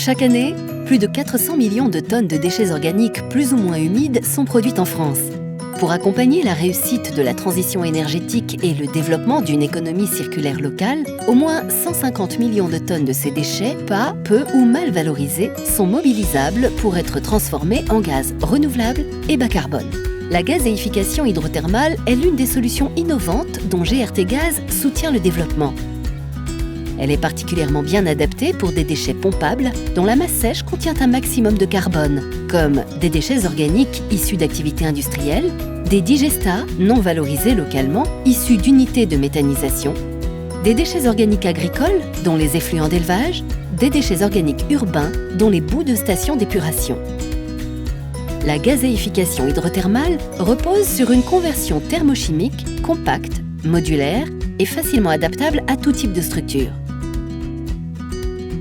Chaque année, plus de 400 millions de tonnes de déchets organiques plus ou moins humides sont produites en France. Pour accompagner la réussite de la transition énergétique et le développement d'une économie circulaire locale, au moins 150 millions de tonnes de ces déchets, pas, peu ou mal valorisés, sont mobilisables pour être transformés en gaz renouvelable et bas carbone. La gazéification hydrothermale est l'une des solutions innovantes dont GRT Gaz soutient le développement. Elle est particulièrement bien adaptée pour des déchets pompables dont la masse sèche contient un maximum de carbone, comme des déchets organiques issus d'activités industrielles, des digestats non valorisés localement issus d'unités de méthanisation, des déchets organiques agricoles dont les effluents d'élevage, des déchets organiques urbains dont les boues de stations d'épuration. La gazéification hydrothermale repose sur une conversion thermochimique compacte, modulaire et facilement adaptable à tout type de structure.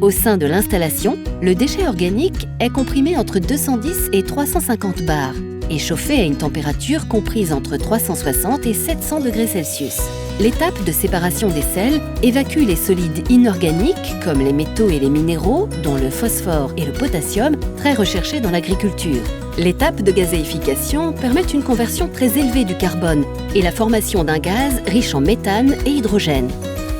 Au sein de l'installation, le déchet organique est comprimé entre 210 et 350 bars et chauffé à une température comprise entre 360 et 700 degrés Celsius. L'étape de séparation des sels évacue les solides inorganiques comme les métaux et les minéraux, dont le phosphore et le potassium, très recherchés dans l'agriculture. L'étape de gazéification permet une conversion très élevée du carbone et la formation d'un gaz riche en méthane et hydrogène.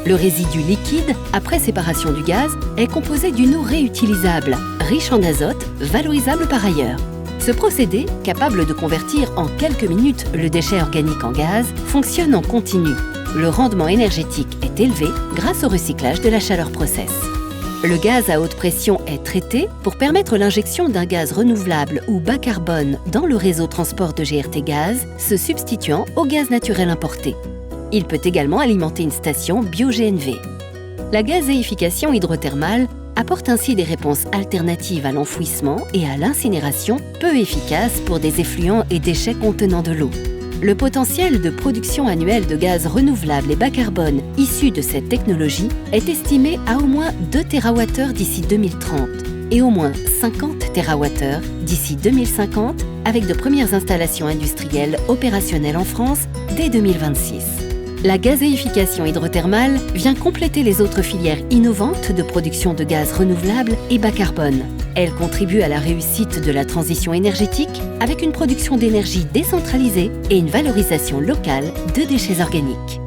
Le résidu liquide, après séparation du gaz, est composé d'une eau réutilisable, riche en azote, valorisable par ailleurs. Ce procédé, capable de convertir en quelques minutes le déchet organique en gaz, fonctionne en continu. Le rendement énergétique est élevé grâce au recyclage de la chaleur process. Le gaz à haute pression est traité pour permettre l'injection d'un gaz renouvelable ou bas carbone dans le réseau transport de GRT Gaz, se substituant au gaz naturel importé. Il peut également alimenter une station bio-GNV. La gazéification hydrothermale apporte ainsi des réponses alternatives à l'enfouissement et à l'incinération peu efficaces pour des effluents et déchets contenant de l'eau. Le potentiel de production annuelle de gaz renouvelable et bas carbone issu de cette technologie est estimé à au moins 2 TWh d'ici 2030 et au moins 50 TWh d'ici 2050 avec de premières installations industrielles opérationnelles en France dès 2026. La gazéification hydrothermale vient compléter les autres filières innovantes de production de gaz renouvelable et bas carbone. Elle contribue à la réussite de la transition énergétique avec une production d'énergie décentralisée et une valorisation locale de déchets organiques.